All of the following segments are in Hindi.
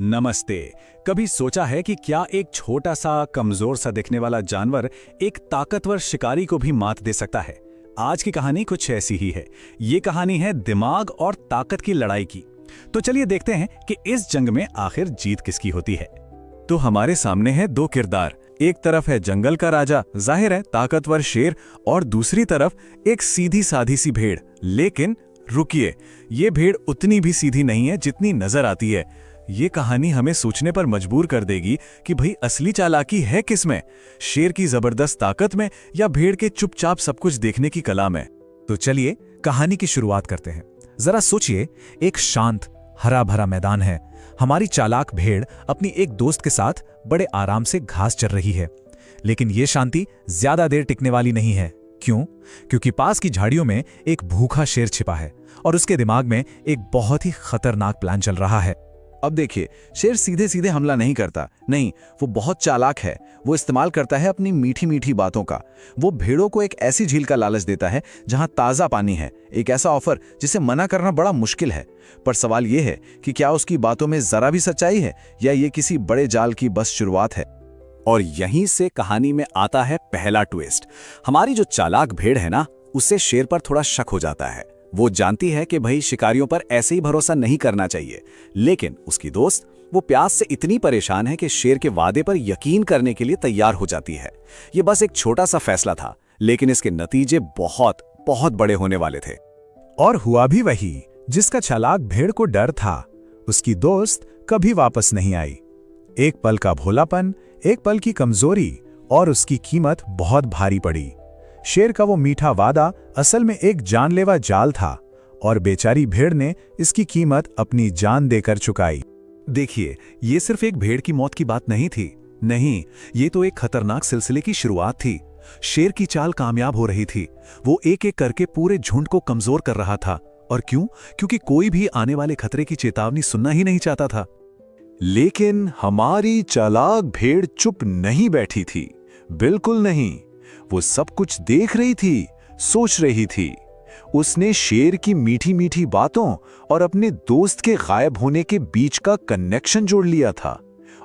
नमस्ते। कभी सोचा है कि क्या एक छोटा सा कमजोर सा दिखने वाला जानवर एक ताकतवर शिकारी को भी मात दे सकता है? आज की कहानी कुछ ऐसी ही है। ये कहानी है दिमाग और ताकत की लड़ाई की। तो चलिए देखते हैं कि इस जंग में आखिर जीत किसकी होती है। तो हमारे सामने है दो किरदार। एक तरफ है जंगल का राजा, जाहिर है ताकतवर शेर, और दूसरी तरफ एक सीधी साधी सी भेड़। लेकिन रुकिए, ये भेड़ उतनी भी सीधी नहीं है जितनी नजर आती है। ये कहानी हमें सोचने पर मजबूर कर देगी कि भाई असली चालाकी है किसमें, शेर की जबरदस्त ताकत में या भेड़ के चुपचाप सब कुछ देखने की कला में। तो चलिए कहानी की शुरुआत करते हैं। जरा सोचिए, एक शांत हरा भरा मैदान है। हमारी चालाक भेड़ अपनी एक दोस्त के साथ बड़े आराम से घास चर रही है। लेकिन यह शांति ज्यादा देर टिकने वाली नहीं है। क्यों? क्योंकि पास की झाड़ियों में एक भूखा शेर छिपा है और उसके दिमाग में एक बहुत ही खतरनाक प्लान चल रहा है। अब देखिए, शेर सीधे सीधे हमला नहीं करता, नहीं, वो बहुत चालाक है। वो इस्तेमाल करता है अपनी मीठी मीठी बातों का। वो भेड़ों को एक ऐसी झील का लालच देता है जहां ताज़ा पानी है, एक ऐसा ऑफर जिसे मना करना बड़ा मुश्किल है। पर सवाल ये है कि क्या उसकी बातों में जरा भी सच्चाई है या ये किसी बड़े जाल की बस शुरुआत है। और यहीं से कहानी में आता है पहला ट्विस्ट। हमारी जो चालाक भेड़ है ना, उससे शेर पर थोड़ा शक हो जाता है। वो जानती है कि भाई शिकारियों पर ऐसे ही भरोसा नहीं करना चाहिए। लेकिन उसकी दोस्त, वो प्यास से इतनी परेशान है कि शेर के वादे पर यकीन करने के लिए तैयार हो जाती है। ये बस एक छोटा सा फैसला था, लेकिन इसके नतीजे बहुत बहुत बड़े होने वाले थे। और हुआ भी वही जिसका चालाक भेड़ को डर था। उसकी दोस्त कभी वापस नहीं आई। एक पल का भोलापन, एक पल की कमजोरी, और उसकी कीमत बहुत भारी पड़ी। शेर का वो मीठा वादा असल में एक जानलेवा जाल था, और बेचारी भेड़ ने इसकी कीमत अपनी जान देकर चुकाई। देखिए, ये सिर्फ एक भेड़ की मौत की बात नहीं थी। नहीं, ये तो एक खतरनाक सिलसिले की शुरुआत थी। शेर की चाल कामयाब हो रही थी। वो एक एक करके पूरे झुंड को कमजोर कर रहा था। और क्यों? क्योंकि कोई भी आने वाले खतरे की चेतावनी सुनना ही नहीं चाहता था। लेकिन हमारी चालाक भेड़ चुप नहीं बैठी थी, बिल्कुल नहीं। वो सब कुछ देख रही थी, सोच रही थी। उसने शेर की मीठी मीठी बातों और अपने दोस्त के गायब होने के बीच का कनेक्शन जोड़ लिया था,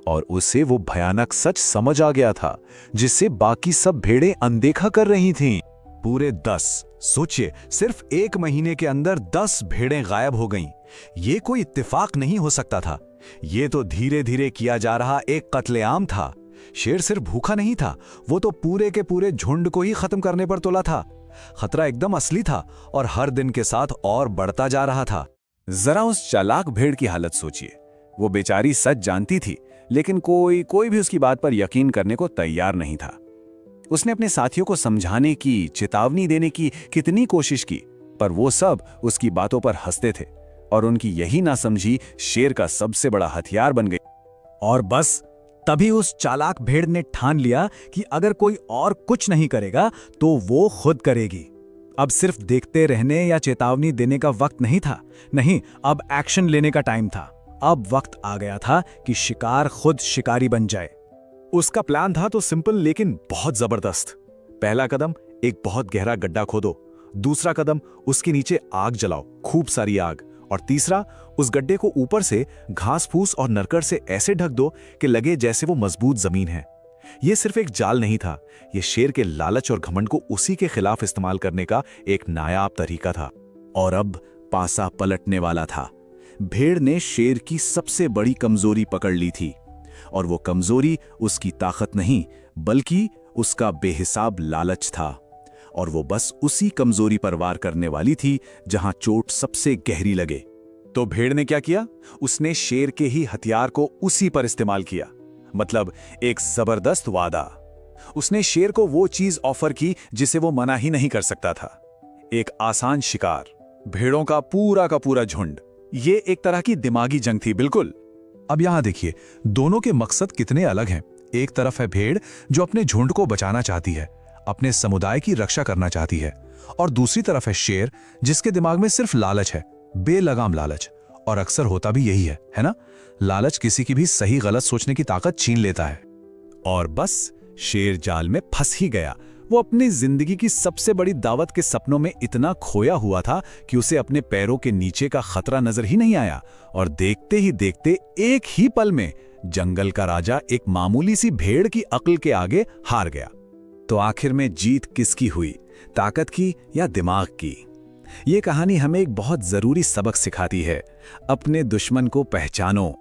और उसे वो भयानक सच समझ आ गया था जिसे बाकी सब भेड़ें अनदेखा कर रही थीं। पूरे 10, सोचिए, सिर्फ एक महीने के अंदर 10 भेड़ें गायब हो गईं। ये कोई इत्तेफाक नहीं हो सकता था। ये तो धीरे धीरे किया जा रहा एक कत्लेआम था। शेर सिर्फ भूखा नहीं था, वो तो पूरे के पूरे झुंड को ही खत्म करने पर तुला था। खतरा एकदम असली था और हर दिन के साथ और बढ़ता जा रहा था। जरा उस चालाक भेड़ की हालत सोचिए। वो बेचारी सच जानती थी, लेकिन कोई भी उसकी बात पर यकीन करने को तैयार नहीं था। उसने अपने साथियों को समझाने की, चेतावनी देने की कितनी कोशिश की, पर वो सब उसकी बातों पर हंसते थे, और उनकी यही नासमझी शेर का सबसे बड़ा हथियार बन गई। और बस तभी उस चालाक भेड़ ने ठान लिया कि अगर कोई और कुछ नहीं करेगा तो वो खुद करेगी। अब सिर्फ देखते रहने या चेतावनी देने का वक्त नहीं था। नहीं, अब एक्शन लेने का टाइम था। अब वक्त आ गया था कि शिकार खुद शिकारी बन जाए। उसका प्लान था तो सिंपल लेकिन बहुत जबरदस्त। पहला कदम, एक बहुत गहरा गड्ढा खोदो। दूसरा कदम, उसके नीचे आग जलाओ, खूब सारी आग। और तीसरा, उस गड्ढे को ऊपर से घास फूस और नरकड़ से ऐसे ढक दो कि लगे जैसे वो मजबूत जमीन है। यह सिर्फ एक जाल नहीं था, यह शेर के लालच और घमंड को उसी के खिलाफ इस्तेमाल करने का एक नायाब तरीका था। और अब पासा पलटने वाला था। भेड़ ने शेर की सबसे बड़ी कमजोरी पकड़ ली थी, और वो कमजोरी उसकी ताकत नहीं बल्कि उसका बेहिसाब लालच था। और वो बस उसी कमजोरी पर वार करने वाली थी जहां चोट सबसे गहरी लगे। तो भेड़ ने क्या किया? उसने शेर के ही हथियार को उसी पर इस्तेमाल किया। मतलब एक जबरदस्त वादा। उसने शेर को वो चीज ऑफर की जिसे वो मना ही नहीं कर सकता था। एक आसान शिकार, भेड़ों का पूरा झुंड। ये एक तरह की दिमागी जंग थी। बिल्कुल। अब यहां देखिए, दोनों के मकसद कितने अलग हैं। एक तरफ है भेड़ जो अपने झुंड को बचाना चाहती है, अपने समुदाय की रक्षा करना चाहती है, और दूसरी तरफ है शेर जिसके दिमाग में सिर्फ लालच है, बेलगाम लालच। और अक्सर होता भी यही है ना? लालच किसी की भी सही गलत सोचने की ताकत छीन लेता है। और बस शेर जाल में फंस ही गया। वो अपनी जिंदगी की सबसे बड़ी दावत के सपनों में इतना खोया हुआ था कि उसे अपने पैरों के नीचे का खतरा नजर ही नहीं आया, और देखते ही देखते एक ही पल में जंगल का राजा एक मामूली सी भेड़ की अक्ल के आगे हार गया। तो आखिर में जीत किसकी हुई, ताकत की या दिमाग की? ये कहानी हमें एक बहुत जरूरी सबक सिखाती है, अपने दुश्मन को पहचानो।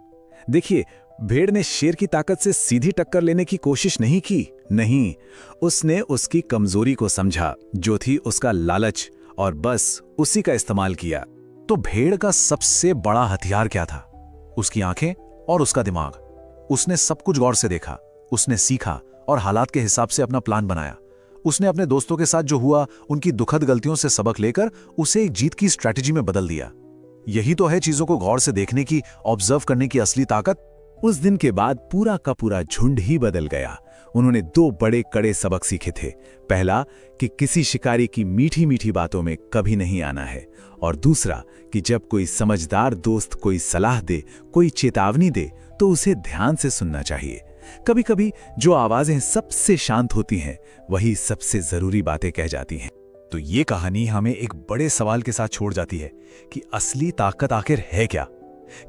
देखिए, भेड़ ने शेर की ताकत से सीधी टक्कर लेने की कोशिश नहीं की, नहीं, उसने उसकी कमजोरी को समझा, जो थी उसका लालच, और बस उसी का इस्तेमाल किया। तो भेड़ का सबसे बड़ा हथियार क्या था? उसकी आंखें और उसका दिमाग। उसने सब कुछ गौर से देखा, उसने सीखा और हालात के हिसाब से अपना प्लान बनाया। उसने अपने दोस्तों के साथ जो हुआ, उनकी दुखद गलतियों से सबक लेकर उसे एक जीत की स्ट्रैटेजी में बदल दिया। यही तो है चीजों को गौर से देखने की, ऑब्जर्व करने की असली ताकत। उस दिन के बाद पूरा का पूरा झुंड ही बदल गया। उन्होंने 2 बड़े कड़े सबक सीखे थे। पहला कि किसी शिकारी की मीठी मीठी बातों में कभी नहीं आना है, और दूसरा कि जब कोई समझदार दोस्त कोई सलाह दे, कोई चेतावनी दे, तो उसे ध्यान से सुनना चाहिए। कभी कभी जो आवाजें सबसे शांत होती हैं, वही सबसे जरूरी बातें कह जाती हैं। तो ये कहानी हमें एक बड़े सवाल के साथ छोड़ जाती है कि असली ताकत आखिर है क्या?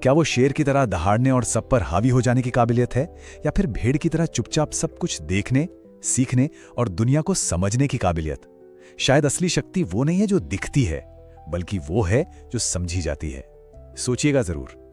क्या वो शेर की तरह दहाड़ने और सब पर हावी हो जाने की काबिलियत है, या फिर भेड़ की तरह चुपचाप सब कुछ देखने, सीखने और दुनिया को समझने की काबिलियत? शायद असली शक्ति वो नहीं है जो दिखती है, बल्कि वो है जो समझी जाती है। सोचिएगा जरूर।